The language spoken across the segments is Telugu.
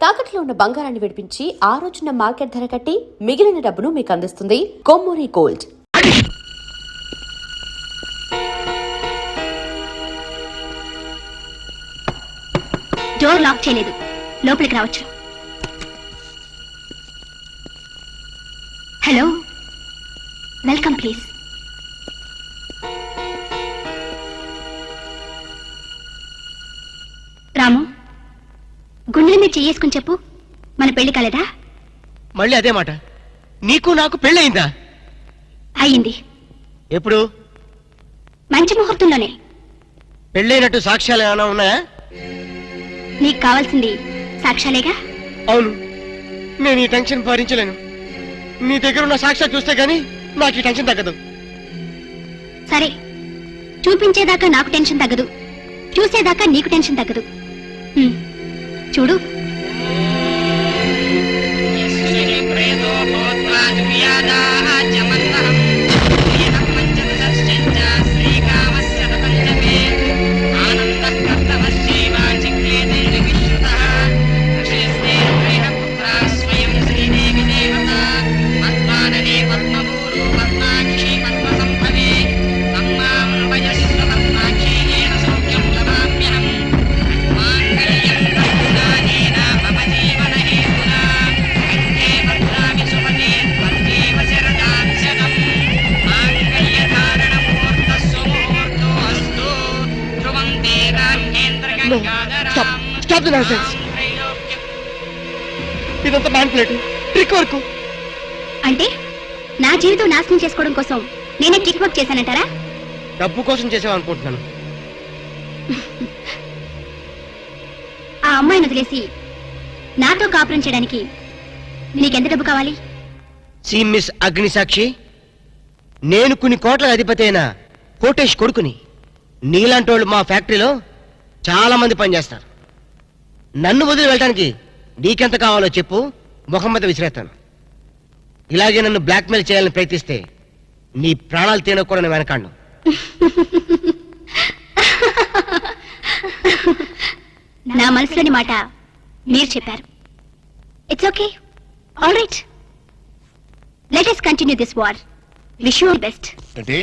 తాకట్లో ఉన్న బంగారాన్ని విడిపించి ఆ రోజున మార్కెట్ ధర కట్టి మిగిలిన డబ్బును మీకు అందిస్తుంది కొమ్మూరి గోల్డ్. డోర్ లాక్ చేయలేదు, లోపలికి రావచ్చు. Hello, welcome please. రాము, గుండెల మీద చెయ్యేసుకుని చెప్పు, మన పెళ్లి కాలేదా? మళ్ళీ అదే మాట. నీకు నాకు పెళ్ళయిందా? అయ్యింది. ఎప్పుడు? మంచి ముహూర్తంలోనే. పెళ్ళైనట్టు సాక్ష్యాలు ఏమైనా ఉన్నాయా? నీకు కావాల్సింది సాక్ష్యాలేగా? అవును, నేను ఈ టెన్షన్ భరించలేను. నీ దగ్గర ఉన్న సాక్ష్యాలు చూస్తే గానీ నాకు ఈ టెన్షన్ తగ్గదు. సరే, చూపించేదాకా నాకు టెన్షన్ తగ్గదు, చూసేదాకా నీకు టెన్షన్ తగ్గదు. చూడు. ఇదంతా మ్యానిపులేట్, ట్రిక్ వర్క్. అంటే నా జీవితం నాశనం చేసుకోవడం కోసం నేనే ట్రిక్ వర్క్ చేశానంటారా? డబ్బు కోసం చేసావనుకుంటున్నాను. ఆ అమ్మాయిని వదిలేసి నాతో కాపురం చేయడానికి నీకెంత డబ్బు కావాలి? సి మిస్ అగ్నిసాక్షి, నేను కొన్ని కోట్ల అధిపతి అయిన కోటేష్ కొడుకుని. నీలాంటి వాళ్ళు మా ఫ్యాక్టరీలో చాలా మంది పనిచేస్తారు. నన్ను వదిలి వెళ్ళడానికి నీకెంత కావాలో చెప్పు, ముఖం మీద విసిరేస్తాను. ఇలాగే నన్ను బ్లాక్మెయిల్ చేయాలని ప్రయత్నిస్తే నీ ప్రాణాలు తీయడానికి కూడా నేను వెనకాడను. నా మనసులోని మాట మీరు చెప్పారు. It's okay, all right. Let us continue this war. Wish you all best. ఏంటి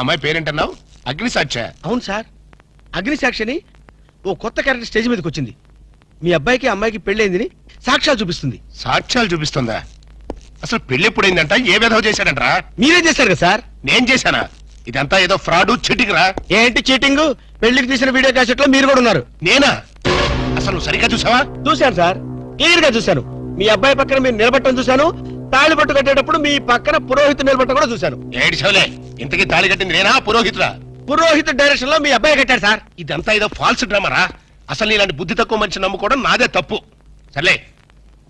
అమ్మాయి పేరేంటన్నావు? అగ్నిసాక్షి? అవును సార్, అగ్నిసాక్షిని ఓ కొత్త క్యారెక్టర్ స్టేజ్ మీదకి వచ్చింది. మీ అబ్బాయికి అమ్మాయికి పెళ్ళైందని సాక్ష్యాలు చూపిస్తుంది. సాక్ష్యాలు చూపిస్తుందా? అసలు పెళ్లి ఎప్పుడైందంట? ఏ విధవ చేశాడంట్రా? మీరే చేశారు కదా సార్? నేను చేశానా? ఇదంతా ఏదో ఫ్రాడ్, చీటింగ్ రా. ఏంటి చీటింగ్? పెళ్లికి తీసిన వీడియో క్యాసెట్ లో మీరు కూడా ఉన్నారు. నేనా? అసలు నువ్వు సరిగ్గా చూసావా? చూశాను సార్, క్లియర్ గా చూశాను. మీ అబ్బాయి పక్కన మీరు నిలబట్టడం చూశాను. తాళి పట్టు కట్టేటప్పుడు మీ పక్కన పురోహితు నిలబట్టడం కూడా చూశాను. ఏడ్చవలే, ఇంతకీ తాళి కట్టింది నేనా పురోహితురా? పురోహితు డైరెక్షన్ లో మీ అబ్బాయి కట్టాడు సార్. ఇదంతా ఏదో ఫాల్స్ డ్రామారా. అసలు ఇలాంటి బుద్ధి తక్కువ మనిషి నమ్ముకోవడం నాదే తప్పు. సర్లే,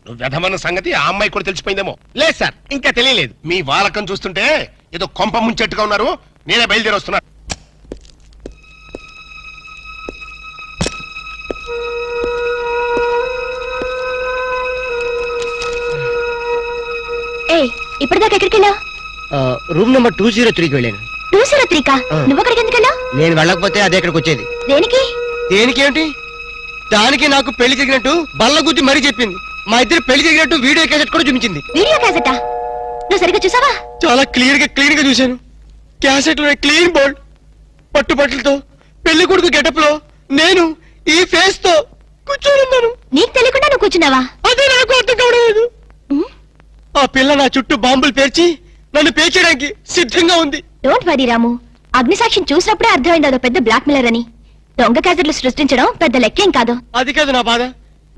నువ్వు వ్యధమన్న సంగతి ఆ అమ్మాయి కూడా తెలిసిపోయిందేమో. లేదు సార్, ఇంకా తెలియలేదు. మీ వాలకం చూస్తుంటే ఏదో కొంప ముంచెట్టుగా ఉన్నారు. నేనే బయలుదేరి వస్తున్నా. ఇప్పటిదాకా ఎక్కడికి వెళ్ళావు? రూమ్ నెంబర్ 203కి వెళ్ళాను. 203కా? నువ్వు అక్కడికి ఎందుకు వెళ్ళావు? నేను వెళ్ళకపోతే అదే ఇక్కడికి వచ్చేది. దేనికి? దేనికేంటి? దానికి నాకు పెళ్లి జరిగినట్టు బల్ల గుద్ది మరీ చెప్పింది. మా ఇద్దరు పెళ్లి జరిగినట్టు వీడియో క్యాసెట్ కూడా చూపించింది. వీడియో క్యాసెటా? నువ్వు సరిగ్గా చూసావా? చాలా క్లియర్ గా చూశాను. క్యాసెట్ లో క్లీన్ బోల్డ్ పట్టుబట్టలతో పెళ్లి కొడుకు గెటప్ లో నేను ఈ ఫేస్ తో కూర్చొని ఉన్నాను. నీకు తెలియకుండా నువ్వు కూర్చున్నావా? అదే నాకు అర్థం కావడం లేదు. ఆ పిల్ల నా చుట్టూ బాంబులు పేర్చి నన్ను పేర్చడానికి సిద్ధంగా ఉంది. డోంట్ వరీ రాము, అగ్నిసాక్షిని చూసినప్పుడే అర్థమైంది అదో పెద్ద బ్లాక్ మెయిలర్ అని. దొంగ క్యాసెట్లు సృష్టించడం పెద్ద లెక్కేం కాదు. అది కాదు నా బాధ.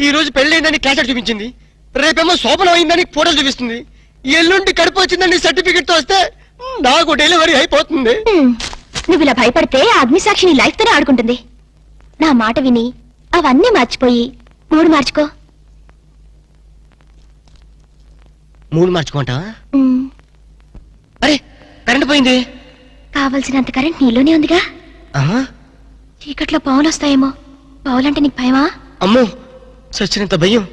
ఈ రోజు పెళ్లి క్యాసెట్ చూపించింది, రేపేమో శోభనం అయిందని ఫోటోలు చూపిస్తుంది, ఎల్లుండి కడుపు వచ్చిందని సర్టిఫికెట్ తో వస్తే నాకు డెలివరీ అయిపోతుంది. నువ్వు ఇలా భయపడితే అగ్నిసాక్షిని లైఫ్ తోనే ఆడుకుంటుంది. నా మాట విని అవన్నీ మర్చిపోయి మూడు మార్చుకో. మూడు మార్చుకుంటావా? అరే, కరెంట్ పోయింది. కావలసినంత కరెంట్ నీలోనే ఉందిగా. చీకట్లో పావులు వస్తాయేమో. పావులంటే నీకు భయమా? అమ్మో, చచ్చినంత భయం.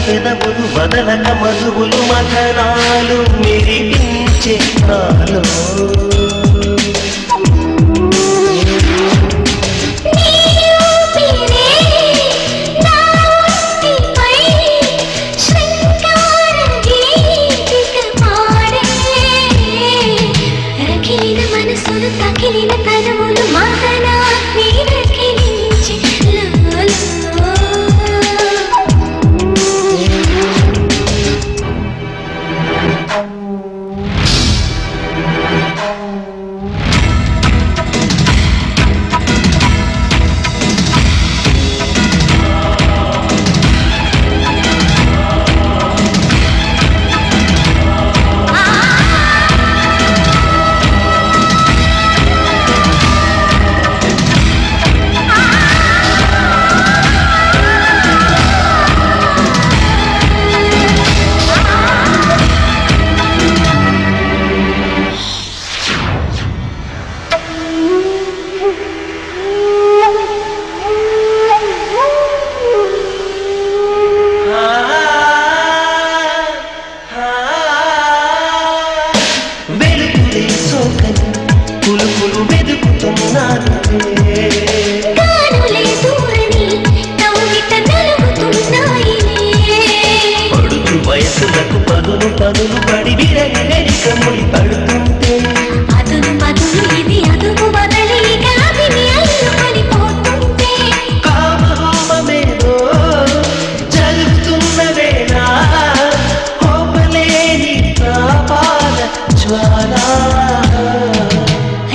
పెదవులు వదలక మధువులు మధనాలు మెరిపించే నాలో తకిలిన తనువులు మదనా నీరకిలించి వెలుగులే సోకని పులుపులు వెతుకుతున్నాను పడుచు వయసులకు పదులు పదులు పడి విరగలిక ముడి పడుతుంటే అదును బదులు ఇది అదుపు బదలి గాదిని అల్లుకొని పోతుంటే కామమేదో జరుగుతున్న వేళ కోపలేని తాపాల జ్వాల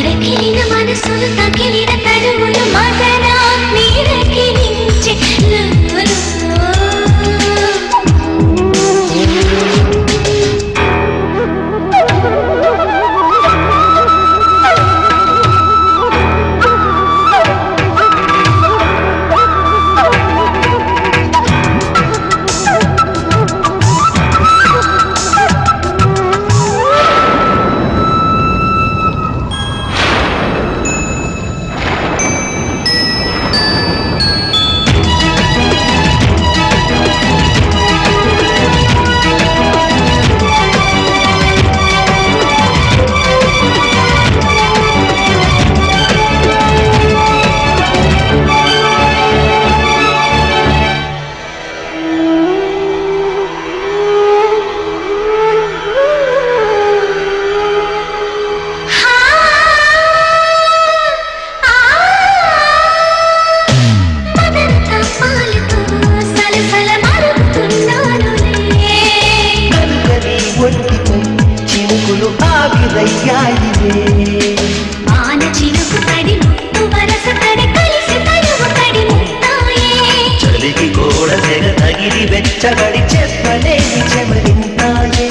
రకిలిన మనసులు తకిలిన తనువులు మదనా నీరకిలించి కనుకని ఒంటిపై చినుకులు ఆవిరయ్యాయివే ఆన చినుకు తడి ముత్తు వరస తడి కలిసి తనువు తడి ముత్తాయే చలికి గోడ తెగ తగిలి వెచ్చబడి చెప్పలేని చెమరింతాయే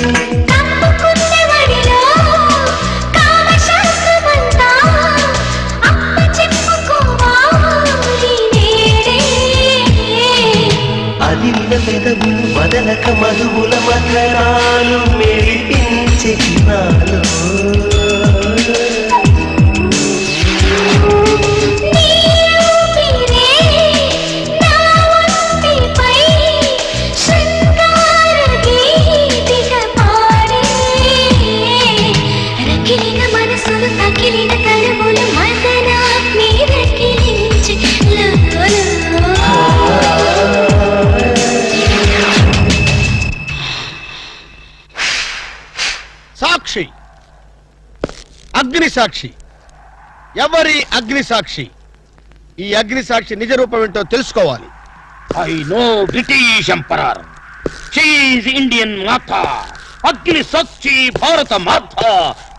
తప్పుకున్న వడిలో కామశాస్త్రమంతా అప్ప చెప్పుకోవాలి నేడే అదిరిన పెదవులు వదలక మధువుల మధురాలు మెరిపించే నాలో తకిలిన తనువులు మదనా నీరకిలించి సాక్షి అగ్ని సాక్షి ఎవరి అగ్ని సాక్షి ఈ అగ్ని సాక్షి నిజ రూపం ఏంటో తెలుసుకోవాలి I know British Emperor. She is Indian Mata. అగ్ని సాక్షి భారత మాత.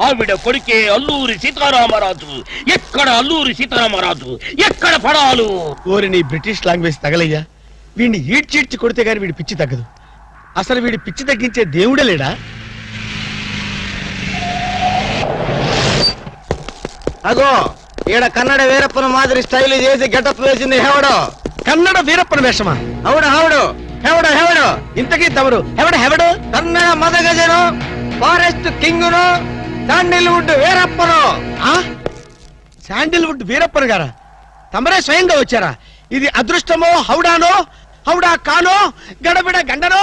ఆవిడ కొడుకే అల్లూరి సీతారామరాజు. ఎక్కడ అల్లూరి సీతారామరాజు, ఎక్కడ పడాలు? ఓరి నీ బ్రిటిష్ లాంగ్వేజ్ తగలయ్యా. వీడిని ఈడ్చిడ్చి కొడితే గాని వీడి పిచ్చి తగ్గదు. అసలు వీడి పిచ్చి తగ్గించే దేవుడే లేడా? అగో ఈడ కన్నడ వీరప్పన మాదిరి స్టైల్ చేసి గెటప్ వేసింది హెవడో. కన్నడ వీరప్పన వేషమా? అవుడు హౌడు హెవడో హెవడో. ఇంతకీ తమరు హెవడు కన్నడ మదగజను, ఫారెస్ట్ కింగును, శాండిల్వుడ్ వీరప్పను. శాండిల్వుడ్ వీరప్పన్ గారా? తమరే స్వయంగా వచ్చారా? ఇది అదృష్టమో హౌడానో హౌడా కానో గడబిడ గండనో.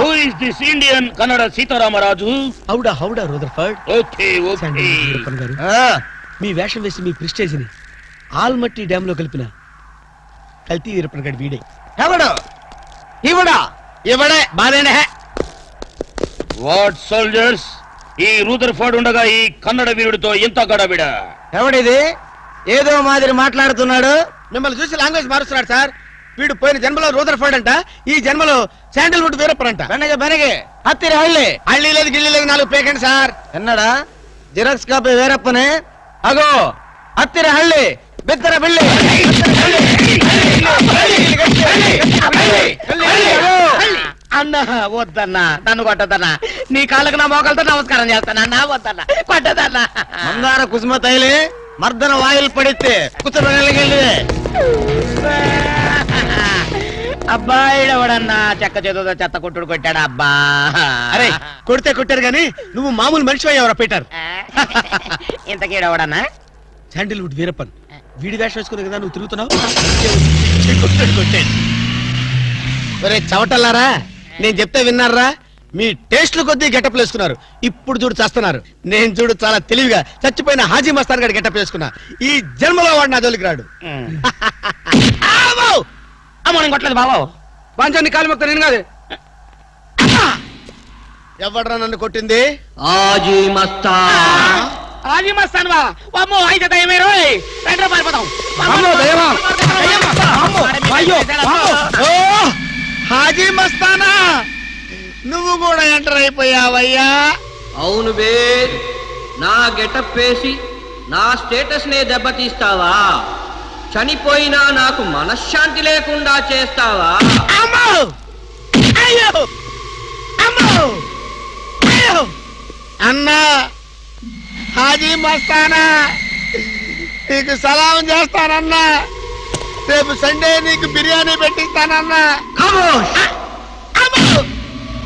Who is this Indian Kannada Sitaramaraju? హౌడా హౌడా రూదర్ఫర్డ్. Okay okay. వీరప్పన్ గారు, మీ వేషం వేసి మీ ప్రిస్టేజ్ ని ఆల్మట్టి డ్యామ్ లో కలిపిన కల్తీ వీరప్పన్ గారి వీడే. ఎవడు ఇవడా? ఇవడే బాధేనే. వాట్ సోల్జర్స్, ఈ రూదర్ఫర్డ్ ఉండగా ఈ కన్నడ వీరుడితో ఎంత గడబిడ? ఎవడిది ఏదో మాదిరి మాట్లాడుతున్నాడు? మిమ్మల్ని చూసి లాంగ్వేజ్ మారుస్తున్నాడు సార్. వీడు పోయిన జన్మలో రూదర్ఫర్డ్ అంట, ఈ జన్మలో శాండల్వుడ్ వీరప్పన్ అంట. బెనగే హత్తిరి హళ్ళి హళ్ళీ లేదు గిళ్ళీ లేదు, 4 పేకండి సార్. ఎన్నడా జిరాక్స్ కాపీ వేరప్పనే. అగో హత్తిరి హళ్ళి బిత్తర బిళ్ళి. అన్నా వద్దన్నా, నన్ను కొట్టదన్నా. నీ కాళ్ళకు నా మోకాలతో నమస్కారం చేస్తానన్నా. వద్దన్నా, కొట్టదన్నా. మందార కుసుమ తైలి మర్దన వాయిల్ పడితే కుతురగలిగే. అబ్బాయిడు ఎవడన్నా చెక్క చేతుతో చెత్త కొట్టుడు కొట్టాడు అబ్బా. అరే కొడితే కొట్టారు గాని నువ్వు మామూలు మనిషి అయ్యావరా పీటర్. ఇంతకీడెవడన్నా? శాండల్వుడ్ వీరప్పన్. వీడి వేషం వేసుకునే కదా నువ్వు తిరుగుతున్నావు. ఒరే చవటల్లారా, నేను చెప్తే విన్నారా? మీ టేస్ట్లు కొద్దీ గెటప్లు వేసుకున్నారు. ఇప్పుడు చూడు చేస్తున్నారు. నేను చూడు చాలా తెలివిగా చచ్చిపోయిన హాజీ మస్తాన్ గారి గెటప్ వేసుకున్నా. ఈ జన్మలో వాడు నా జోలికి రాడు. అమ్మో నేను కొట్టలేదు బాబు. బాంచాన్ని కాలు మొక్క నేను కాదు. ఎవడ్రా నన్ను కొట్టింది? ఆజీ మస్తాన్ బా. అమ్మో అయితే దయమే రోయ్. రండి పారిపోతాం. ఓ హాజీ మస్తానా, నువ్వు కూడా ఎంటర్ అయిపోయావయ్యా. అవును బే, నా గెటప్ వేసి నా స్టేటస్ నే దెబ్బతీస్తావా? చనిపోయినా నాకు మనశ్శాంతి లేకుండా చేస్తావా? అమ్మో అయ్యో అమ్మో అయ్యో. అన్నా హాజీ మస్తానా, నీకు సలాం చేస్తానన్నా. రేపు సండే నీకు బిర్యానీ పెట్టిస్తానన్నా.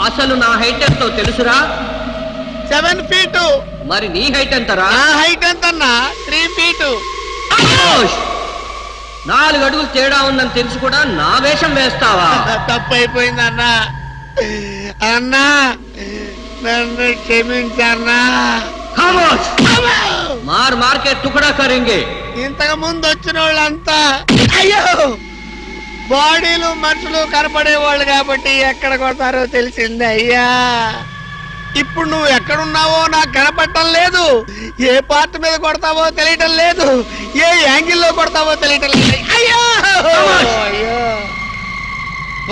అసలు నా హైట్ ఎంతో తెలుసురా? 7 feet. మరి నీ హైట్ ఎంతరా? నా హైట్ ఎంతన్నా? 3 feet. 4 అడుగులు తేడా ఉందని తెలిసి కూడా నా వేషం వేస్తావా? తప్పైపోయింది అన్నా. అన్నా నన్ను క్షమించన్నా. మార్ మార్కే టుకడా కరింగే. ఇంతకు ముందు వచ్చిన వాళ్ళంతా అయ్యో బాడీలు మనుషులు కనపడే వాళ్ళు కాబట్టి ఎక్కడ కొడతారో తెలిసింది అయ్యా. ఇప్పుడు నువ్వు ఎక్కడున్నావో నాకు కనపడటం లేదు. ఏ పార్ట్ మీద కొడతావో తెలియటం లేదు. ఏ యాంగిల్లో కొడతావో తెలియటం లేదు. అయ్యో అయ్యో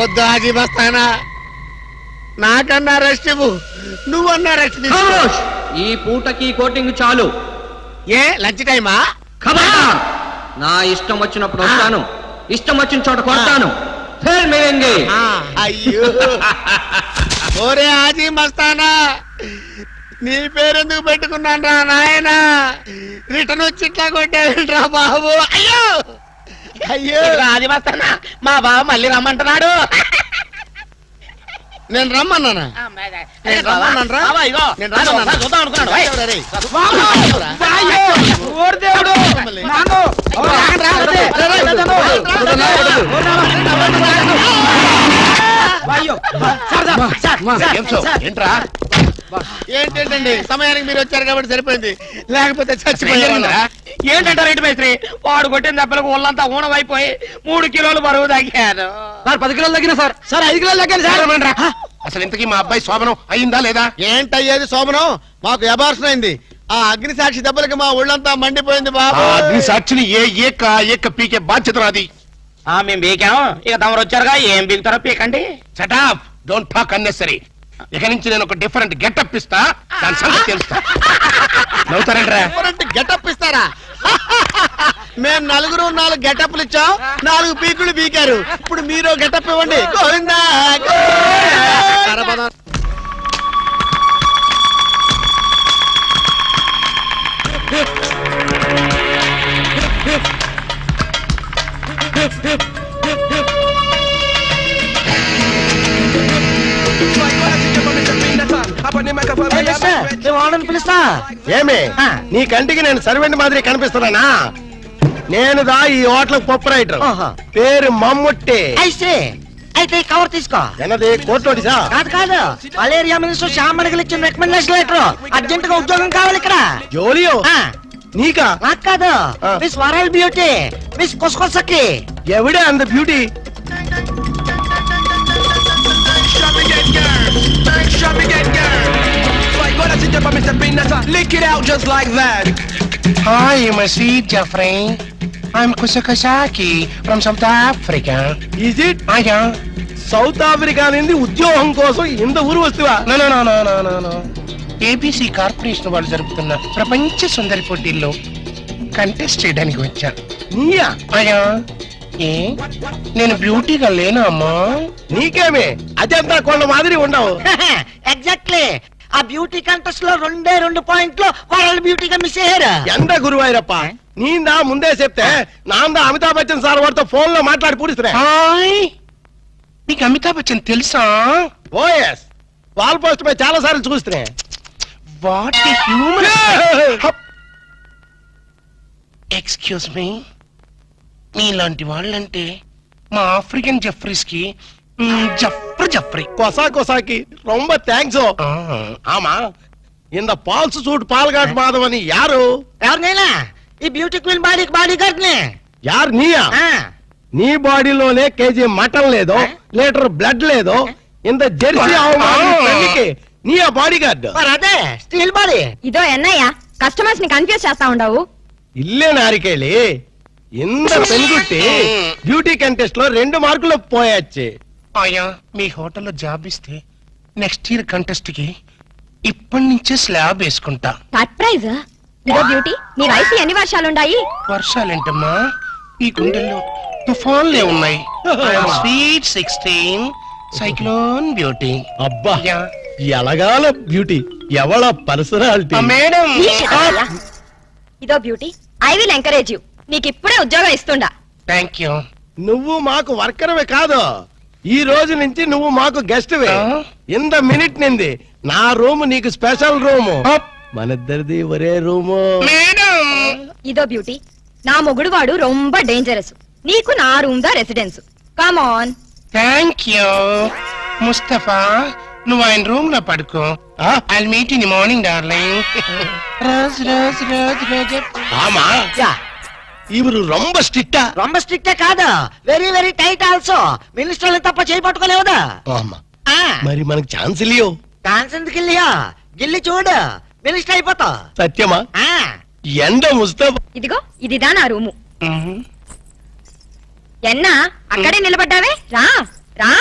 వద్దు హాజీ మస్తానా, నాకన్నా రెస్ట్ ఇవ్వు. నువ్వన్నా రెస్ట్ తీసుకో. ఈ పూటకి కోటింగ్ చాలు. ఏ లంచ్ టైమా? నా ఇష్టం వచ్చినప్పుడు వస్తాను, ఇష్టం వచ్చిన చోట కొడతాను. ఫిర్ మిలేంగే. అయ్యో ఓరే హాజీ మస్తానా, నీ పేరెందుకు పెట్టుకున్నాను రా నాయనా? రిటర్న్ వచ్చి ఇట్లా కొట్టేరా బాబు. అయ్యో అయ్యో ఆజీ మస్తానా, మా బావ మళ్ళీ రమ్మంటున్నాడు. నేను రమ్మన్నానా? నేను రమ్మన్నాను రా. నేను రమ్మన్నానా? చూద్దాం అనుకున్నాడు. ఎవరా రే? ఏంట్రా? ఏంటండి సమయానికి మీరు వచ్చారు కాబట్టి సరిపోయింది, లేకపోతే చచ్చిపోయారా? ఏంటంటారు ఏంటి మేస్త్రి? వాడు కొట్టిన దెబ్బలకు ఒళ్ళంతా ఊనమైపోయి 3 కిలోలు బరువు తగ్గాను. సార్ 10 కిలోలు తగ్గిన సార్. సార్ 5 కిలోలు తగ్గాను సార్. అసలు ఇంతకీ మా అబ్బాయి శోభనం అయిందా లేదా? ఏంటయ్యేది శోభనం? మాకు అబార్షన్ అయింది. ఆ అగ్ని సాక్షి దెబ్బలకి మా ఒళ్ళంతా మండిపోయింది బాబు. అగ్ని సాక్షిని ఏక పీకే బాధ్యత నాది. మేము బీకాం, ఇక తమరు వచ్చారుగా, ఏం బీగుతారో పీకండి. Shut up, don't talk unnecessary. ఇక నుంచి నేను ఒక డిఫరెంట్ గెటప్ ఇస్తా, దాని సంగతి తెలుస్తా. నవ్వుతారంట్రా? గెటప్ ఇస్తారా? మేము 4 గెటప్లు ఇచ్చాం, 4 పీకులు పీకారు. ఇప్పుడు మీరు గెటప్ ఇవ్వండి. గోవిందా పిలుస్తా. ఏమే నీ కంటికి నేను సర్వెంట్ మాదిరి కనిపిస్తున్నానా? నేను దా ఈ హోటల్ ప్రొపరైటర్. ఓహో. పేరు మమ్ముట్టి. అయితే అయితే కవర్ తీసుకో. ఎన్నది కోర్టుడిసా? కాదు కాదు, మలేరియా మినిస్టర్ శ్యామణికి ఇచ్చిన రికమెండేషన్ లెటర్. అర్జెంట్ గా ఉద్యోగం కావాలి ఇక్కడ. జోలియో ఆ, నీకా? నాకు కాదు, ఆ. మిస్ వరల్డ్ బ్యూటీ, మిస్ కొసకొసకి. ఎవడే అంత beauty? Hi, you must see Jeffrey. I'm Kusakasaki from South Africa. Is it? Yeah. South Africa నుండి ఉద్యోగం కోసం ఇంత ఊరు వస్తువా? No. ఏబీసీ కార్పొరేషన్ వాళ్ళు జరుపుతున్న ప్రపంచ సుందరి పోటీల్లో కంటెస్ట్ చేయడానికి వచ్చా. నీయా? అయ్యా, ఏ నేను బ్యూటీగా లేనా అమ్మా? నీకేమే అదంతా కొండ మాదిరి ఉండవు. ఎగ్జాక్ట్లీ, ఆ బ్యూటీ కంటెస్ట్ లో 2 పాయింట్లు వరల్డ్ బ్యూటీగా మిస్ అయ్యారు. ఎంత గురువాయిరప్ప, నీందా ముందే చెప్తే నాందా అమితాబ్ బచ్చన్ సార్ వాడితో ఫోన్ లో మాట్లాడి పూడిస్తున్నా. హాయ్, నీకు అమితాబ్ బచ్చన్ తెలుసా? ఓఎస్, వాల్ పోస్ట్ పై చాలా సార్లు చూస్తున్నా. What a human. Excuse me, మీలాంటి వాళ్ళంటే మా ఆఫ్రికన్ జఫ్రీస్ కి జఫ్రీ. కొసాకి రొంబ థ్యాంక్స్. ఆమా ఇంద పాల్స్ సూట్ పాల్గాట్ మాధవని యారు? ఎవరినైనా ఈ బ్యూటీ క్వీన్ బాడీ గార్డ్ నే. యారు నీయా? నీ బాడీలోనే కేజీ మటన్ లేదు, లీటర్ బ్లడ్ లేదు, ఇంత జెర్సీ అవమానికి నీ ఆ బాడీ గార్డ్. మరి అదే స్టీల్ బాడీ. ఇదో ఎన్నయ్య కస్టమర్స్ ని కన్ఫ్యూజ్ చేస్తా ఉండవు. ఇల్లే నారికేళి ఇంత పెనుగుట్టి బ్యూటీ కంటెస్ట్ లో 2 మార్కులు పోయొచ్చి. అయ్యా, మీ హోటల్లో జాబ్ ఇస్తే నెక్స్ట్ ఇయర్ కంటెస్ట్ కి ఇప్పటి నుంచే స్లాబ్ వేసుకుంటా. సర్ప్రైజ్. ఇదో బ్యూటీ, నీ వయసు ఎన్ని వర్షాలుండాయి? వర్షాలేంటమ్మా, ఈ గుండెల్లో తుఫాన్లే ఉన్నాయి. Sweet 16 cyclone beauty. అబ్బా, ఎలగాల బ్యూటీ, ఎవళ పర్సనాలిటీ. మేడం, ఇదో beauty, I will encourage you. నీకు ఇప్పుడే ఉద్యోగం ఇస్తుండా. Thank you. నువ్వు మాకు వర్కర్వే కాదు, ఈ రోజు నుంచి నువ్వు మాకు గెస్ట్ వే. ఇంత మినిట్ నింది నా రూమ్ నీకు స్పెషల్ రూము, మనిద్దరిది ఒరే రూము. మేడం, ఇదో బ్యూటీ, నా మొగుడు వాడు రొంబ డేంజరస్. నీకు నా రూమ్ దా residence. Come on. Thank you. Mustafa, నువ్వు ఆయన రూమ్ లో పడుకో. I meet in the morning darling. Rose rose rose Rose. ఆమా, ఇవరు రొంబ స్ట్రిక్టా? రొంబ స్ట్రిక్టే కాదు, వెరీ వెరీ టైట్ ఆల్సో. మినిస్టర్లు తప్ప చేయి పట్టుకోలేవుదా? మరి మనకు ఛాన్స్ ఇల్లియో? ఛాన్స్ ఎందుకు ఇల్లియా? గిల్లి చూడు, మినిస్టర్ అయిపోతా. సత్యమా? ఎండ ముస్తఫా. ఇదిగో ఇదిదా నా రూము. ఎన్నా అక్కడే నిలబడ్డావే, రా రా.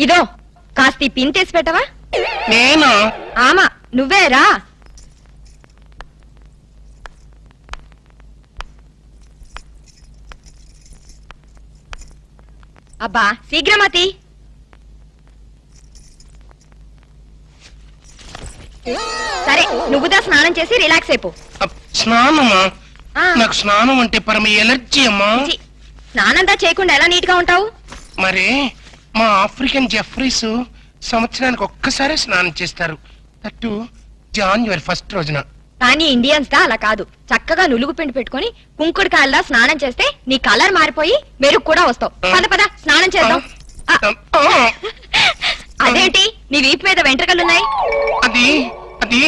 ఇదో కాస్త పిన్ తీసి పెట్టవా? నేను ఆమా నువ్వే రా. అబ్బా శీఘ్రమతి. సరే నువ్వుదా స్నానం చేసి రిలాక్స్ అయిపో. స్నానమా? ఆ. నాకు స్నానం అంటే పరమ ఎలర్జీ అమ్మా. ఛీ, స్నానంతా చేయకుండా ఎలా నీట్ గా ఉంటావు? మరి మా ఆఫ్రికన్ జెఫ్రీస్ సంవత్సరానికి ఒక్కసారి స్నానం చేస్తారు, అటు జాన్యువరి 1 రోజున. కానీ ఇండియన్స్ దా అలా కాదు, చక్కగా నులుగు పిండి పెట్టుకుని కుంకుడుకాయల్లా స్నానం చేస్తే నీ కలర్ మారిపోయి మెరుగు కూడా వస్తావు. పద పద స్నానం చేద్దాం. అదేంటి నీ వీపు మీద వెంట్రుకలున్నాయి? అది అది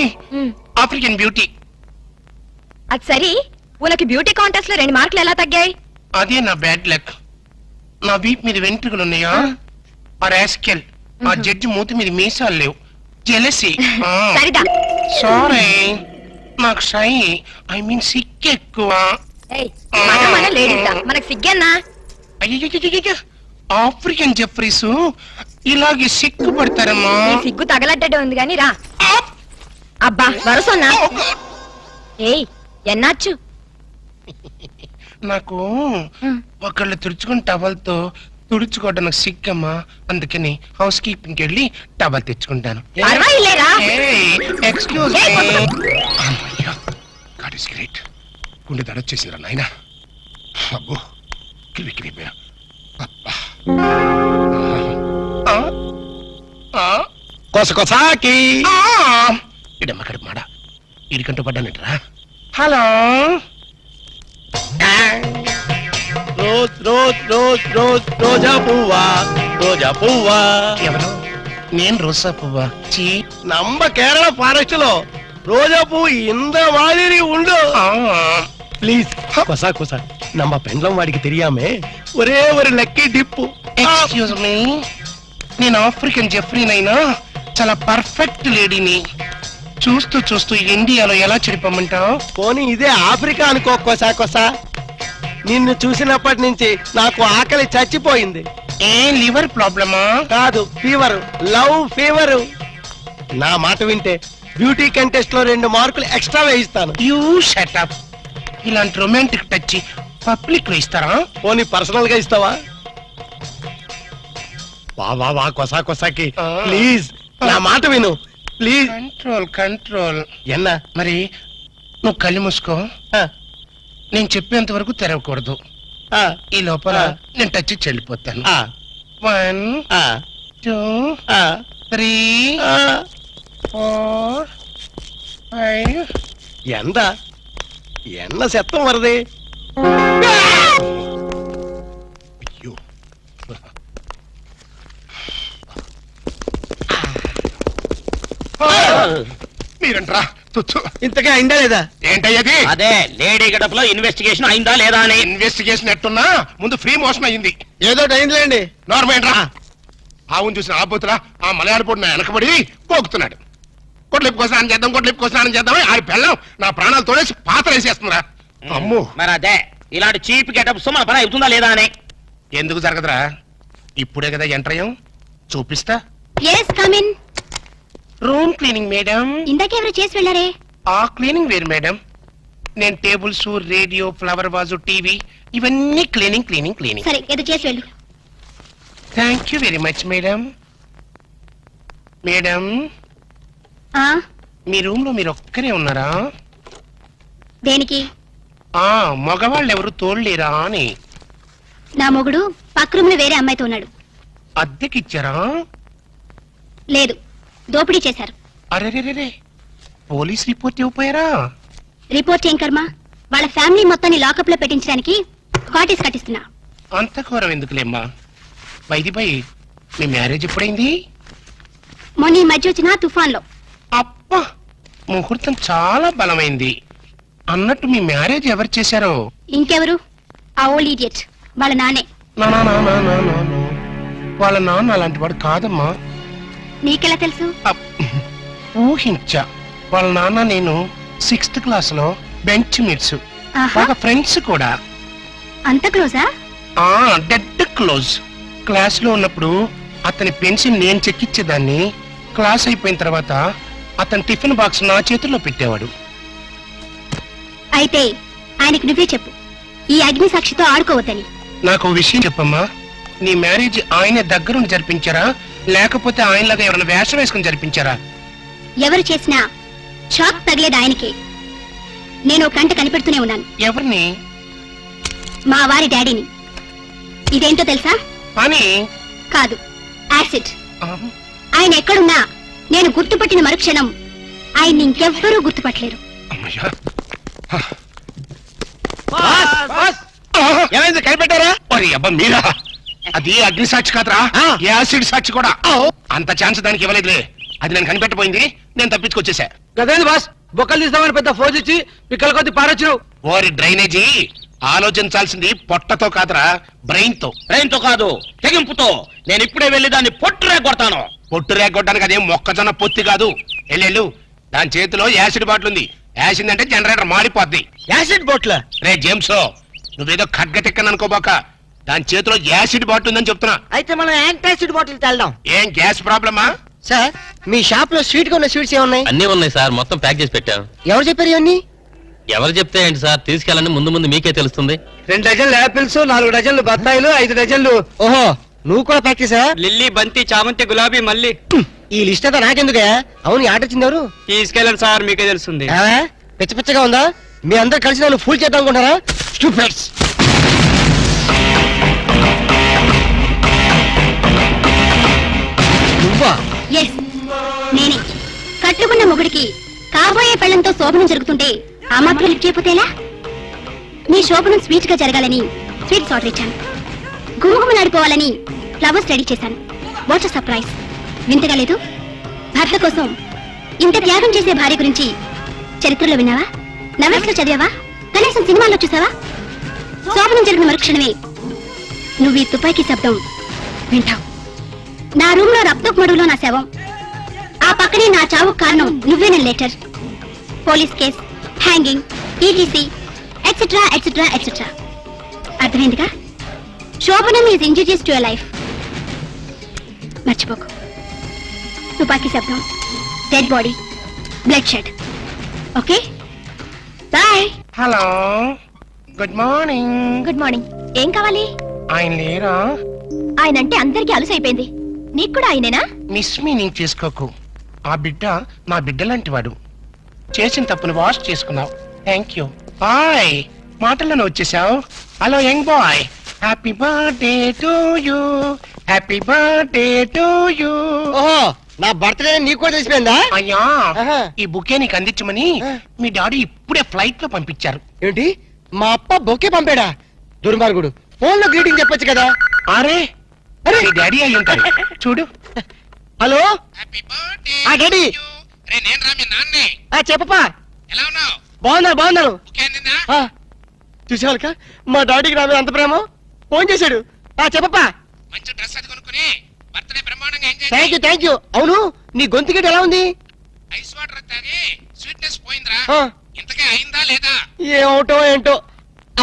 ఆఫ్రికన్ బ్యూటీ. అది సరి, ఉనకి బ్యూటీ కాంటెస్ట్ లో 2 మార్కులు ఎలా తగ్గాయి? అదే నా బ్యాడ్ లక్. నా వీపు మీద వెంట్రుకలు ఉన్నాయా? ఆ రాస్కెల్ ఆ జడ్జి మూతి మీద మీసాలు లేవు. జెలసీ. సరిదా. సారీ, నాకు షై ఐ మీన్ సిక్ ఎక్కువ. మన లేడీస్ దా, మనకు సిగ్గన్నా? అయ్యో, ఆఫ్రికన్ జెఫ్రీస్ ఇలాగే సిగ్గు పడతారమ్మా. నీ సిగ్గు తగలడ్డట్టే ఉంది గాని రా. అబ్బా వరుసన్నా. ఏయ్ ఎన్నాచ్చు? నాకు ఒకళ్ళు తుడుచుకుని టవల్తో తుడుచుకోవడానికి సిగ్గమ్మా, అందుకని హౌస్ కీపింగ్కి వెళ్ళి టవల్ తెచ్చుకుంటాను. పర్వాలేరా? Excuse God is great. గుండె దడొచ్చేసిందిరా నాయనా. అబ్బో కిరికిరిపోయా. కొసకొసాకి ఇడమ్మ కడుపు మాడ ఇరికంటూ పడ్డానంటరా. Hello rose rose rose rose రోజా పువ్వా, రోజా పువ్వా. ఎవరు? నేను రోజా పువ్వా? చీ. நம்ம కేరళ ఫారెస్ట్ లో రోజా పువ్వు ఇంత మాదిరి ఉండు. ప్లీజ్ కొసా కొసా நம்ம పెండ్లం వాడికి తెలియామే ఒరే ఒక లక్కీ డిప్పు. ఎక్స్క్యూజ్ మీ, నేను ఆఫ్రికన్ జెఫ్రీనైనా చాలా పర్ఫెక్ట్ లేడీని. చూస్తూ చూస్తూ ఇండియాలో ఎలా చెడిపోమంటావు? పోనీ ఇదే ఆఫ్రికా అనుకో కొసా కొసా. నిన్ను చూసినప్పటి నుంచి నాకు ఆకలి చచ్చిపోయింది. ఏ లివర్ ప్రాబ్లమా? కాదు, ఫీవర్, లవ్ ఫీవర్. నా మాట వింటే బ్యూటీ కంటెస్ట్ లో 2 మార్కులు ఎక్స్ట్రా వేయిస్తాను. You shut up. ఇలాంటి రొమాంటిక్ టచ్ పబ్లిక్ లో ఇస్తారా? పోనీ పర్సనల్ గా ఇస్తావా? వా వా వా కొసా కొసాకి ప్లీజ్ నా మాట విను ప్లీజ్. Control control. ఎన్నా మరి నువ్వు కళ్ళు మూసుకో. ఆ, నేను చెప్పేంత వరకు తెరవకూడదు. ఆ, ఈ లోపల ఆ. నేను టచ్ చెల్లిపోతాను. ఆ, 1 ఆ, 2 ఆ, 3 ఆ. 4 5. ఎంత ఎన్న శతం వరది. అయ్యో మీరంట్రా తుచ్చు. ఇంతకే అయిందా లేదా? ఏంటయ్యది? అదే లేడీ గడపలో ఇన్వెస్టిగేషన్ అయిందా లేదా అని. ఇన్వెస్టిగేషన్ ఎట్టున్నా ముందు ఫ్రీ మోషన్ అయ్యింది. ఏదో అయిందిలేండి. నార్మల్ రా. ఆవును చూసిన ఆబోతులా ఆ మలయాళ పొడి నా వెనకబడి పోగుతున్నాడు. కొట్లిప్పు స్నానం చేద్దాం, కొట్లిప్పు స్నానం చేద్దాం. ఆ పెళ్ళం నా ప్రాణాలు తోడేసి పాత్ర వేసేస్తుందిరా. అమ్మో, మరి అదే ఇలాంటి చీప్ గెటప్స్ మన పని అవుతుందా లేదా అని. ఎందుకు జరగదురా? ఇప్పుడే కదా ఎంటర్ అయ్యాం, చూపిస్తా. Yes come in. Room cleaning madam. ఇందాకెవరు చేసి వెళ్ళారే? ఆ క్లీనింగ్ వేరు మేడం. నేను tables, radio, flower vase, TV ఇవన్నీ క్లీనింగ్ క్లీనింగ్ క్లీనింగ్. సరే ఏదో చేసి వెళ్ళు. Thank you very much madam. Madam, ఆ మీ రూమ్ లో మీరు ఒక్కరే ఉన్నారా? దేనికి? ఆ మగవాళ్ళు ఎవరు తోడలేరా అని. నా మొగుడు పక్క రూమ్ లో వేరే అమ్మాయితో ఉన్నాడు. అద్దెకిచ్చారా? లేదు, దోపిడీ చేశారు. అరెరెరెరే, పోలీస్ రిపోర్ట్ ఇవ్వపోయారా? రిపోర్ట్ ఏం కర్మ, వాళ్ళ ఫ్యామిలీ మొత్తాన్ని లాకప్ లో పెట్టించడానికి కాటేజ్ కట్టిస్తున్నా. అంత ఘోరం ఎందుకులేమ్మా. By me marriage ఎప్పుడైంది? మొన్న ఈ మధ్య వచ్చిన తుఫాన్ లో. అబ్బా, ముహూర్తం చాలా బలమైంది. అన్నట్టు మీ మ్యారేజ్ ఎవరు చేశారో? ఇంకెవరు? ఆ ఓల్డ్ ఈడియట్ వాళ్ళ నానే. నా నా నా నా నా నా నా. వాళ్ళ నాన్న అలాంటి వాడు కాదమ్మా. నీకెలా తెలుసు? ఊహించా. వాళ్ళ నాన్న నేను 6th క్లాస్ లో బెంచ్ మీట్స్, ఆహా, బాగా ఫ్రెండ్స్ కూడా. అంత క్లోజా? ఆ డెడ్ క్లోజ్. క్లాస్ లో ఉన్నప్పుడు అతని పెన్సిల్ నేను చెక్కిచ్చేదాన్ని. క్లాస్ అయిపోయిన తర్వాత అతని టిఫిన్ బాక్స్ నా చేతుల్లో పెట్టేవాడు. అయితే ఆయనకి నువ్వే చెప్పు, ఈ అగ్ని సాక్షితో ఆడుకోవద్దని. నాకు విషయం చెప్పమ్మా, నీ మ్యారేజ్ ఆయన దగ్గరుండి జరిపించారా, లేకపోతే ఆయనలాగా ఎవరైనా వేషం వేసుకుని జరిపించారా? ఎవరు చేసినా షాక్ తగిలేది ఆయనకే. నేను ఒక కంట కనిపెడుతూనే ఉన్నాను. ఎవరిని? మా వారి డాడీని. ఇదేంటో తెలుసా? అని కాదు, యాసిడ్. ఆయన ఎక్కడున్నా నేను గుర్తుపట్టిన మరుక్షణం ఆయన్ని ఇంకెవ్వరూ గుర్తుపట్టలేరు. అమ్మయ్యా. ఏమైంది, కనిపెట్టారా? మరి అబ్బా మీరా? అది అగ్ని సాక్షి కాదురా, యాసిడ్ సాక్షి కూడా. అంత ఛాన్స్ దానికి ఇవ్వలేదులే. అది నేను కనిపెట్టబోయింది, నేను తప్పించుకొచ్చేసా. గదేంది బాస్, బొక్కలు తీస్తామని పెద్ద ఫోజ్ ఇచ్చి పిక్కల కొద్ది పారొచ్చినావు. ఓరి డ్రైనేజీ, ఆలోచించాల్సింది పొట్టతో కాదురా, బ్రెయిన్ తో. బ్రెయిన్ తో కాదు, తెగింపుతో. నేను ఇప్పుడే వెళ్ళి దాన్ని పొట్టురే కొడతాను. పొట్టు రేగొట్టడానికి అదేం మొక్కజొన్న పొత్తి కాదు. ఎల్లెళ్ళు, దాని చేతిలో యాసిడ్ బాటిల్ ఉంది. యాసిడ్ అంటే జనరేటర్ మాడిపోద్ది. యాసిడ్ బోట్ల రే జేమ్స్, నువ్వేదో ఖడ్గటెక్కని అనుకోబాక. దాని చేతిలో యాసిడ్ బాటిల్ ఉందని చెప్తున్నా. అయితే మనం యాంటాసిడ్ బాటిల్ తెల్దాం. ఏం గ్యాస్ ప్రాబ్లమా? సార్, మీ షాప్ లో స్వీట్ గా ఉన్న స్వీట్స్ ఏమున్నాయి? అన్నీ ఉన్నాయి సార్, మొత్తం ప్యాక్ చేసి పెట్టాం. ఎవరు చెప్పారు ఇవన్నీ? ఎవరు చెప్తే ఏంటి సార్, తీసుకెళ్ళండి, ముందు ముందు మీకే తెలుస్తుంది. 2 డజన్లు యాపిల్స్, 4 డజన్లు బత్తాయిలు, 5 డజన్లు ఓహో, నువ్వు కూడా ప్యాక్ చేసా? లిల్లీ, బంతి, చామంతి, గులాబీ, మల్లి. ఈ లిస్ట్ అంతా నాకెందుకే? అవును, ఈ ఆర్డర్ ఇచ్చింది ఎవరు? తీసుకెళ్ళండి సార్, మీకే తెలుస్తుంది. పిచ్చ పిచ్చగా ఉందా? మీ అందరు కలిసి నన్ను ఫుల్ చేద్దాం అనుకుంటారా? Stupids. నువ్వా? ఎస్, నేనే. కట్టుకున్న మొగుడికి కాబోయే పెళ్లంతో శోభనం జరుగుతుంటే ఆ మాత్రం లిఫ్ట్ చేయకపోతే ఎలా? మీ శోభనం స్వీట్ గా జరగాలని స్వీట్స్ ఆర్డర్ ఇచ్చాను. గుమగుమలాడిపోవాలని ఫ్లవర్స్ రెడీ చేశాను. What surprise! వింతగా లేదు? భర్త కోసం ఇంత త్యాగం చేసే భార్య గురించి చరిత్రలో విన్నావా? నవల్స్ లో చదివావా? కనీసం సినిమాల్లో చూసావా? శోభనం జరిగిన మరుక్షణమే నువ్వు ఈ తుపాకీ శబ్దం వింటావు. నా రూమ్ లో రక్తపు మడుగులో నా శవం, ఆ పక్కనే నా చావుకు కారణం నువ్వేన letter, police case, hanging, ETC etcetera etcetera etcetera. అర్థమైందిగా? శోభనం is injurious to your life. మర్చిపోకు. తుపాకీ శబ్దం, dead body, bloodshed. Okay, bye. Hello, good morning. Good morning. ఏం కావాలి? ఆయన లేరా? ఆయన అంటే అందరికీ అలుసైపోయింది. నీకు కూడా ఆయనేనా? మిస్మీనింగ్ చేసుకోకు. ఆ బిడ్డ నా బిడ్డ లాంటి వాడు. చేసిన తప్పును వాష్ చేసుకున్నావు. Thank you. బాయ్. మాటల్లోనే వచ్చేసావు. Hello young boy, happy birthday to you, happy birthday to you. ఓహో, నా బర్త్డే నీకు కూడా తెలిసిపోయిందా? అయ్యా, ఆహా. ఈ బుకే నీకు అందించమని మీ డాడీ ఇప్పుడే ఫ్లైట్ లో పంపించారు. ఏంటి, మా అప్ప బొకే పంపాడా? దుర్మార్గుడు. ఫోన్ లో గ్రీటింగ్ చెప్పొచ్చు కదా. అరే అరే, మీ డాడీ అయి ఉంటారు. చూడు. హలో, హ్యాపీ బర్త్డే ఆ డాడీ. రే, నేను రా మీ నాన్నే. చెప్పపా. ఎలా ఉన్నావు? బాగున్నాను. బుకే అందిందా? చూసేవాళ్ళక మా డాడీకి నా మీద అంత ప్రేమ. ఫోన్ చేశాడు. చెప్పపా. మంచి డ్రెస్ అది కొనుక్కుని బర్త్డే బ్రహ్మాండంగా ఎంజాయ్ థ్యాంక్ యూ. అవును, నీ గొంతు గిట్ట ఎలా ఉంది? ఐస్ వాటర్ తాగి స్వీట్నెస్ పోయిందిరా. ఆ. ఇంతకే అయిందా లేదా? ఏమవుటో ఏంటో.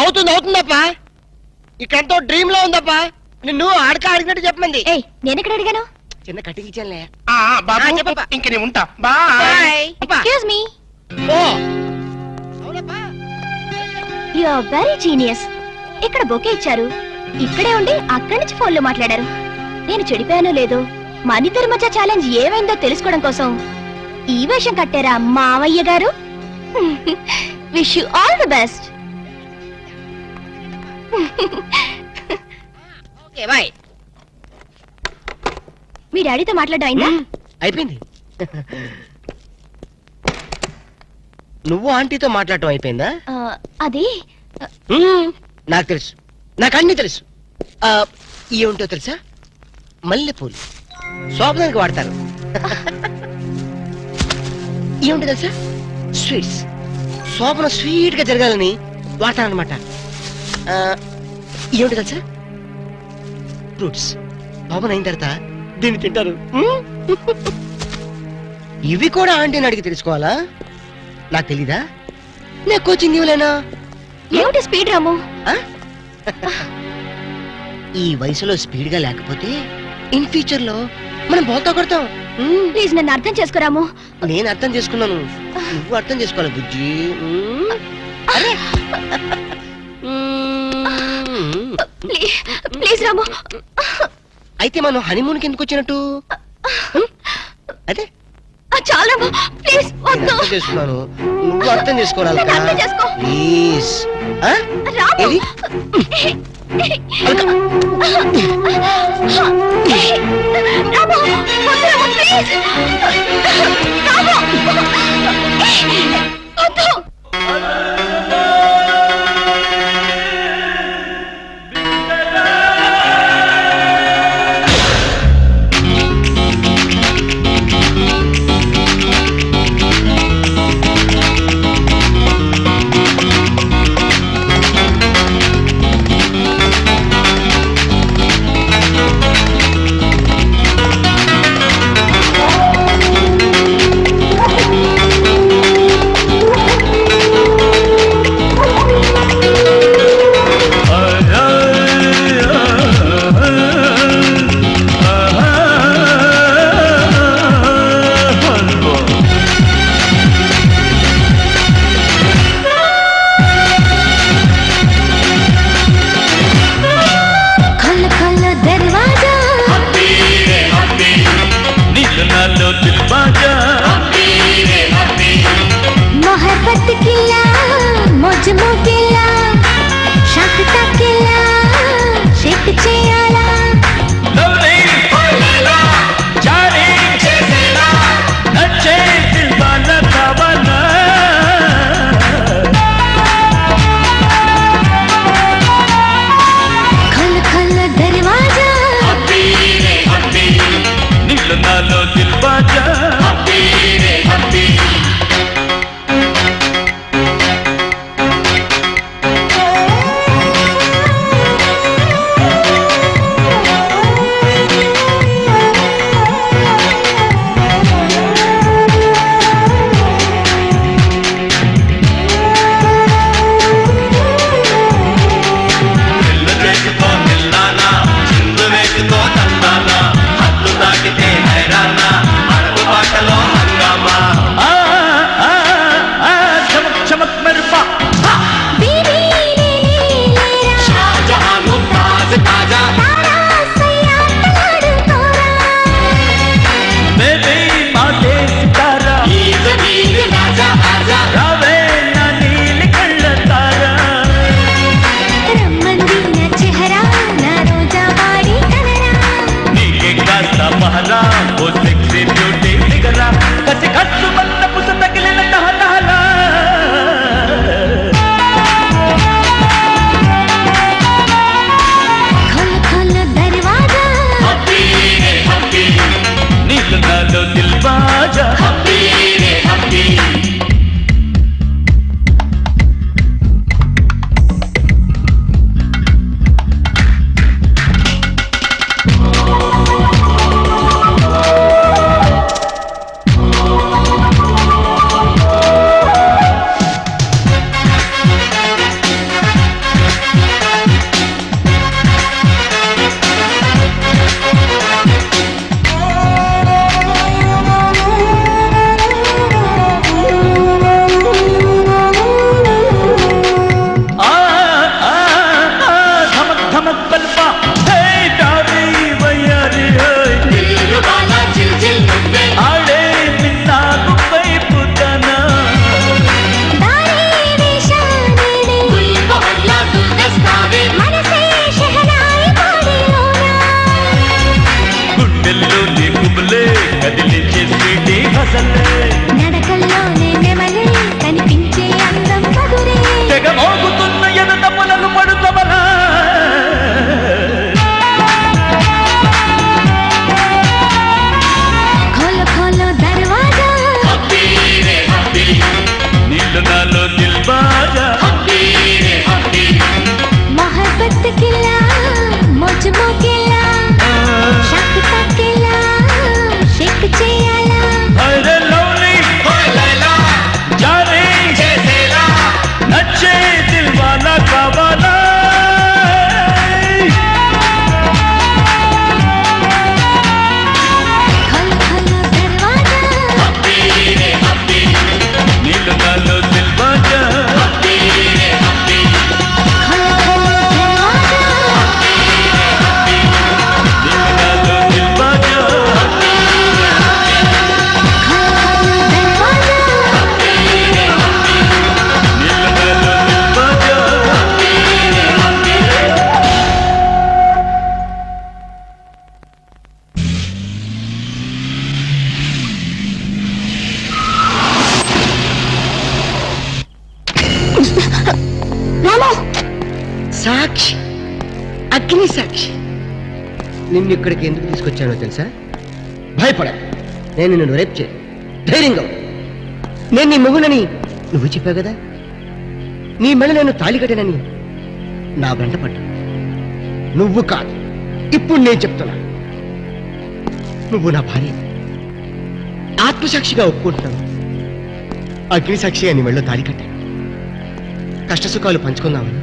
అవుతుందప్పా. ఇక్కడంతో డ్రీమ్ లో ఉందప్పా. నిన్ను అడిగినట్టు చెప్పమంది. నేను ఎక్కడ అడిగాను? చిన్న కటింగ్ ఇచ్చానులే. బాబు, చెప్పప్పా. ఇంక నేను ఉంటా. Bye. Excuse me. Oh, you are very genius. ఇక్కడ బొకే ఇచ్చారు, ఇక్కడే ఉండి అక్కడి నుంచి ఫోన్ లో మాట్లాడారు. నేను చెడిపోయానో లేదో, మన ఇద్దరి మధ్య ఛాలెంజ్ ఏమైందో తెలుసుకోవడం కోసం ఈ వేషం కట్టారా మావయ్య గారు? Wish you all the best. Okay bye. మీ డాడీతో మాట్లాడడం అయిందా? అయిపోయింది. నువ్వు ఆంటీతో మాట్లాడటం అయిపోయిందా? అది నాకు తెలుసు, నాకు అన్ని తెలుసు. ఏమిటో తెలుసా? మల్లెపూలు శోభనానికి వాడతారు. ఏమిటో తెలుసా? స్వీట్స్. శోభన స్వీట్ గా జరగాలని వాడతారనమాట. ఏమిటో తెలుసా? ఫ్రూట్స్. శోభన అయిన తర్వాత దీన్ని తింటారు. ఇవి కూడా ఆంటీని అడిగి తెలుసుకోవాలా? నాకు తెలీదా? నేను కోచింగ్ ఇవ్వలేనా? ఏమిటి స్పీడ్ రాము? ఈ వయసులో స్పీడ్ గా లేకపోతే ఇన్ ఫ్యూచర్ లో మనం బోల్తా కొడతాం. ప్లీజ్ నన్ను అర్థం చేసుకోరాము. నేను అర్థం చేసుకున్నాను, నువ్వు అర్థం చేసుకోవాలి బుజ్జి. ప్లీజ్ రాము. అయితే మనం హనీమూన్ కి ఎందుకు వచ్చినట్టు? అదే చాలా ప్లీజ్ వద్దు. అర్థం చేసుకున్నాను, నువ్వు అర్థం చేసుకోవాలి. నన్ను అర్థం చేసుకో. ప్లీజ్. రాము. రాము, వద్దు రాము, ప్లీజ్. రాము, వద్దు. బాజా హ్యాపీ రే హ్యాపీ నడకల్లోనే నెమలే కనిపించే అందం మధురే తెగ మోగుతున్న ఎదుట పొలలు పడుతవలా ఖోలో ఖోలో దర్వాజా హ్యాపీ రే హ్యాపీ నీళ్ళు నాలో దిల్ బాజా హ్యాపీ రే హ్యాపీ మొహబ్బత్ కిలా ముజ్మో కిలా షక్ తకిలా షేక్ చేయాలా అరే లవ్లీ ఓయ్ లైలా జానే చేసేలా నచ్చే దిల్ వాలా కావాలా ఖోలో ఖోలో దర్వాజా హ్యాపీ రే హ్యాపీ నీళ్ళు నాలో దిల్ బాజా హ్యాపీ రే హ్యాపీ ఖోలో ఖోలో దర్వాజా నీళ్ళు నాలో దిల్ బాజా సాక్షి, అగ్ని సాక్షి. నిన్ను ఇక్కడికి ఎందుకు తీసుకొచ్చానో తెలుసా? భయపడ, నేను నిన్ను రేపు చేయను. ధైర్యంగా ఉండు. నేను నీ మొగునని నువ్వు చెప్పావు కదా, నీ మెడ నేను తాళి కట్టానని నా వెంట పడ్డా. నువ్వు కాదు, ఇప్పుడు నేను చెప్తున్నా, నువ్వు నా భార్య. ఆత్మసాక్షిగా ఒప్పుకుంటున్నాను. అగ్ని సాక్షిగా నీ మెడలో తాళి కట్టాను. కష్టసుఖాలు పంచుకుందామని,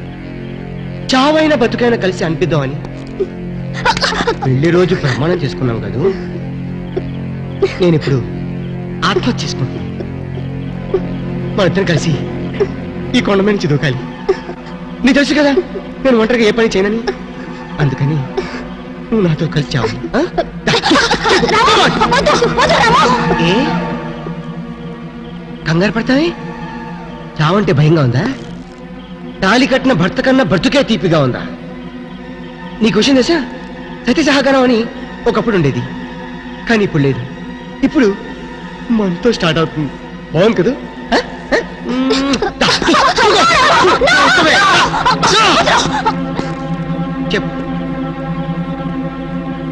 చావైన బతుకైనా కలిసి అనిపిద్దామని పెళ్లి రోజు ప్రమాణం చేసుకున్నాం కదూ. నేనిప్పుడు ఆత్మహత్య చేసుకుంటున్నాను. మనిద్దరం కలిసి ఈ కొండ మీద నుంచి దూకాలి. నీ తెలుసు కదా నేను ఒంటరిగా ఏ పని చేయనని. అందుకని నువ్వు నాతో కలిసి చావు. ఆ? ఏ కంగారు పడతావే? చావంటే భయంగా ఉందా? తాళి కట్టిన భర్త కన్నా బ్రతుకే తీపిగా ఉందా? నీకు విషయం తెలుసా? సతీ సహకారం అని ఒకప్పుడు ఉండేది, కానీ ఇప్పుడు లేదు. ఇప్పుడు మనతో స్టార్ట్ అవుతుంది. బాగుంది కదా? చెప్పు,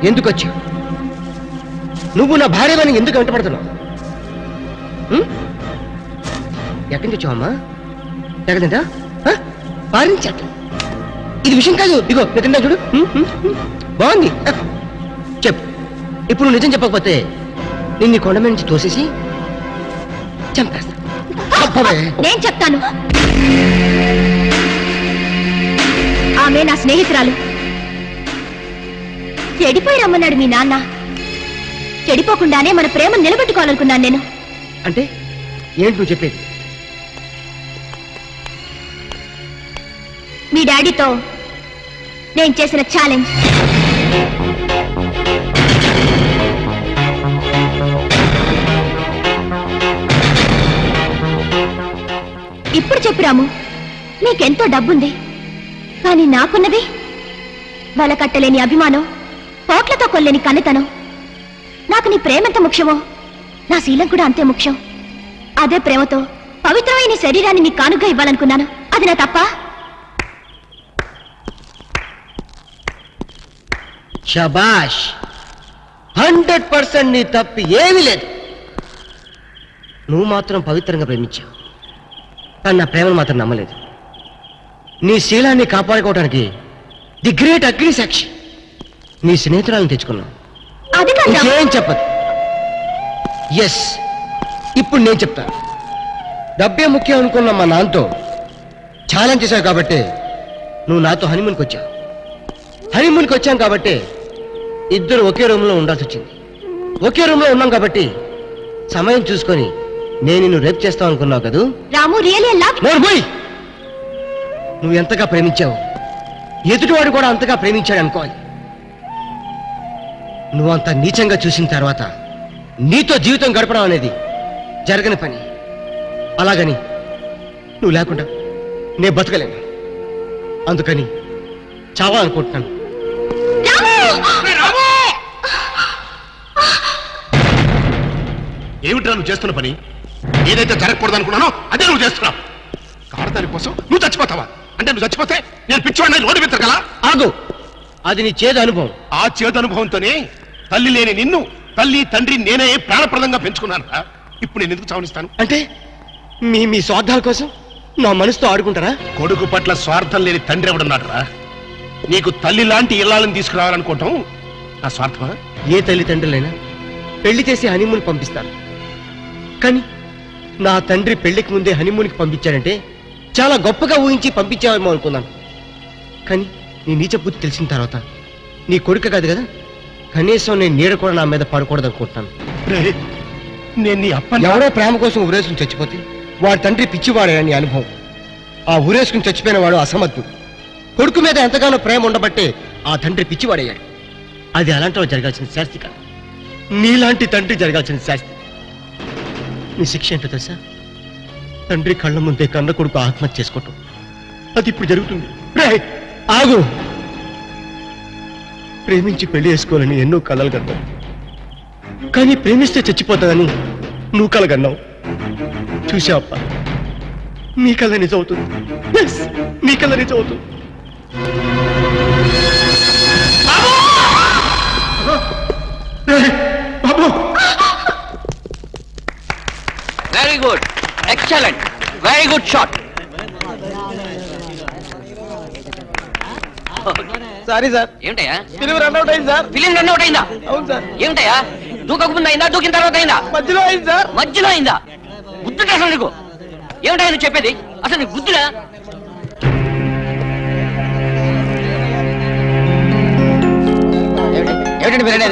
ఎందుకు వచ్చావు? నువ్వు నా భార్యని ఎందుకు వెంటపడుతున్నావు? ఎక్కడి నుంచి వచ్చావమ్మా? ఎక్కడిందా? పారించట. ఇది విషయం కాదు. ఇగో ఎక్కడా చూడు. బాగుంది. చెప్పు. ఇప్పుడు నువ్వు నిజం చెప్పకపోతే నిన్ను కొండ మీద నుంచి తోసేసి చంపేస్తా. నేను చెప్తాను. ఆమె నా స్నేహితురాలు. చెడిపోయి రమ్మన్నాడు మీ నాన్న. చెడిపోకుండానే మన ప్రేమ నిలబెట్టుకోవాలనుకున్నాను నేను. అంటే ఏంటి నువ్వు చెప్పేది? మీ డాడీతో నేను చేసిన ఛాలెంజ్. ఇప్పుడు చెప్పు రాము, నీకెంతో డబ్బుంది, కానీ నాకున్నది వాళ్ళ కట్టలేని అభిమానం, పోట్లతో కొల్లేని కన్నెతనం. నాకు నీ ప్రేమెంత ముఖ్యమో నా శీలం కూడా అంతే ముఖ్యం. అదే ప్రేమతో పవిత్రమైన నీ శరీరాన్ని నీ కానుగ్గా ఇవ్వాలనుకున్నాను. అది నా తప్ప? శబాష్. 100% నీ తప్పు ఏమీ లేదు. నువ్వు మాత్రం పవిత్రంగా ప్రేమించావు, కానీ నా ప్రేమను మాత్రం నమ్మలేదు. నీ శీలాన్ని కాపాడుకోవడానికి ది గ్రేట్ అగ్ని సాక్షి నీ స్నేహితురాలను తెచ్చుకున్నావు. అది ఏం చెప్పదు. ఎస్, ఇప్పుడు నేను చెప్తాను. డబ్బే ముఖ్యం అనుకున్న మా నాన్నతో ఛాలెంజ్ చేశావు కాబట్టి నువ్వు నాతో హనీమూన్కి వచ్చావు. హనీమూన్కి వచ్చాం కాబట్టి ఇద్దరు ఒకే రూమ్లో ఉండాల్సి వచ్చింది. ఒకే రూమ్లో ఉన్నాం కాబట్టి సమయం చూసుకొని నేను నిన్ను రేపు చేస్తావు అనుకున్నావు కదూ? రాము రియల్లీ లవ్. నువ్వు ఎంతగా ప్రేమించావు, ఎదుటివాడు కూడా అంతగా ప్రేమించాడు అనుకోవాలి. నువ్వు అంత నీచంగా చూసిన తర్వాత నీతో జీవితం గడపడం అనేది జరగని పని. అలాగని నువ్వు లేకుండా నేను బతకలేను. అందుకని చావాలనుకుంటున్నాను. ఏమిట్రా నువ్వు చేస్తున్న పని? ఏదైతే జరగకూడదు అనుకున్నానో అదే నువ్వు చేస్తున్నావు. కాడదాని కోసం నువ్వు చచ్చిపోతావా? అంటే నువ్వు చచ్చిపోతే నేను పిచ్చివాడిని రోడ్డు పెత్తగల? ఆగు, అది నీ చేదు అనుభవం. ఆ చేదు అనుభవంతోనే తల్లి లేని నిన్ను తల్లి తండ్రి నేనే ప్రాణప్రదంగా పెంచుకున్నాను. ఇప్పుడు నేను ఎందుకు చావనిస్తాను? అంటే మీ స్వార్థాల కోసం నా మనసుతో ఆడుకుంటారా? కొడుకు పట్ల స్వార్థం లేని తండ్రి ఎవడున్నాడు రా? నీకు తల్లి లాంటి ఇళ్ళాలను తీసుకురావాలనుకోవటం నా స్వార్థమా? ఏ తల్లిదండ్రులైనా పెళ్లి చేసి హనీమూన్ పంపిస్తారు, కానీ నా తండ్రి పెళ్లికి ముందే హనీమూన్కి పంపించాడంటే చాలా గొప్పగా ఊహించి పంపించావేమో అనుకున్నాను. కానీ నీ నీచ బుద్ధి తెలిసిన తర్వాత నీ కొడుకు కాదు కదా, కనీసం నేను నీడ కూడా నా మీద పడకూడదు అనుకుంటున్నాను. నేను నీ అప్ప ఎవరో ప్రేమ కోసం ఊరేసుకుని చచ్చిపోతే వాడి తండ్రి పిచ్చివాడని అనుభవం. ఆ ఊరేసుకుని చచ్చిపోయిన వాడు అసమర్థుడు. కొడుకు మీద ఎంతగానో ప్రేమ ఉండబట్టే ఆ తండ్రి పిచ్చివాడయ్యాడు. అది అలాంటి వాడు జరగాల్సిన శాస్తి కాదు, నీలాంటి తండ్రి జరగాల్సిన శాస్తి. నీ శిక్ష ఏంటో తెలుసా? తండ్రి కళ్ళ ముందే కన్న కొడుకు ఆత్మహత్య చేసుకోవటం. అది ఇప్పుడు జరుగుతుంది. ఆగు. ప్రేమించి పెళ్లి చేసుకోవాలని ఎన్నో కలలు కన్నావు, కానీ ప్రేమిస్తే చచ్చిపోతాదని నువ్వు కలగన్నావు. చూసావప్ప, నీ కళ నిజం అవుతుంది. నీ కళ నిజం అవుతుంది. Very good, excellent, very good shot. Sorry sir. ఏమిటయ్యా? ఫిలిం రన్అట్ అయింది సార్. ఫిలిం రన్అట్ అయిందా? అవును సార్. ఏమిటయ్యా? దూకక ముందు అయిందా, దూకిన తర్వాత అయిందా? మధ్యలో అయింది సార్. మధ్యలో అయిందా? బుద్ధుడు అసలు నీకు? ఏమిటయ్యా నువ్వు చెప్పేది? అసలు నీకు బుద్ధుడా?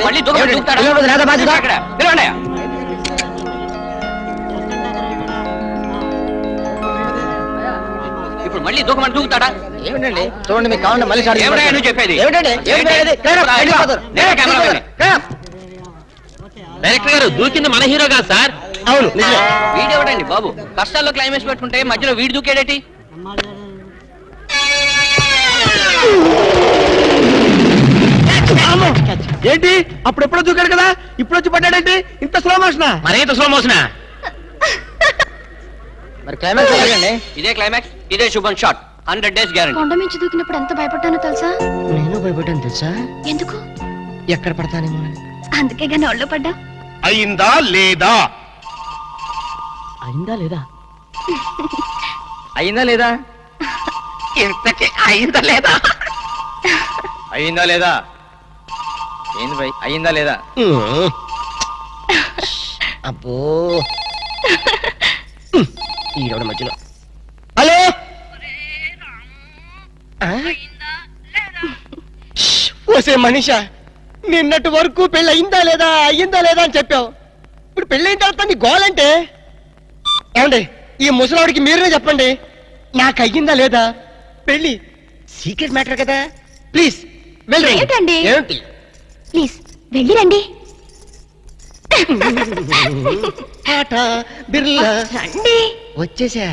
మళ్ళీ దూకుతాడా? అక్కడ పిలవండి. ఇప్పుడు మళ్ళీ దూకమని దూకుతాడా? ఏమిటండి చూడండి, మీకు కావాలంటే మళ్ళీ స్టార్ట్ ఏమిటయ్యా నువ్వు చెప్పేది? ఏమిటండి? డైరెక్టర్ గారు దూకింది మన హీరో కాదు సార్. అవును నిజమే. వీడెవడండి బాబు? కష్టాల్లో క్లైమాక్స్ పెట్టుకుంటే మధ్యలో వీడు దూకేడేటి? ఏంటి అప్పుడు ఎప్పుడో దూకాడు కదా, ఇప్పుడు వచ్చి పడ్డాడేంటి? ఇంత స్లో మోషనా? మరేంత స్లో మోషనా? మరి క్లైమాక్స్ ఎలాగండి? ఇదే క్లైమాక్స్, ఇదే శుభం షాట్. 100 days guarantee. కొండ మించి దూకినప్పుడు ఎంత భయపడ్డానో తెలుసా? నేను భయపడ్డాను తెలుసా? ఎందుకు? ఎక్కడ పడతానేమో. అందుకే గానీ ఒళ్ళో పడ్డా. అయిందా లేదా? అయిందా లేదా అయిందా లేదా ఇంతకీ అయిందా లేదా అయిందా లేదా ఏంది భయ్ అయిందా లేదా అబ్బో ఈడవడ మధ్యలో. హలో ఓసే మనీషా, నిన్నటి వరకు పెళ్ళి అయిందా లేదా అని చెప్పావు. ఇప్పుడు పెళ్ళి అయిన తర్వాత నీ గోలంటే ఏమండి? ఈ ముసలాడికి మీరే చెప్పండి, నాకు అయ్యిందా లేదా పెళ్ళి. సీక్రెట్ మ్యాటర్ కదా, ప్లీజ్ వెళ్ళండి. ఏమిటండి? ఏమిటి? ప్లీజ్ వెళ్ళిరండి. టాటా బిర్లా రండి. వచ్చేసా.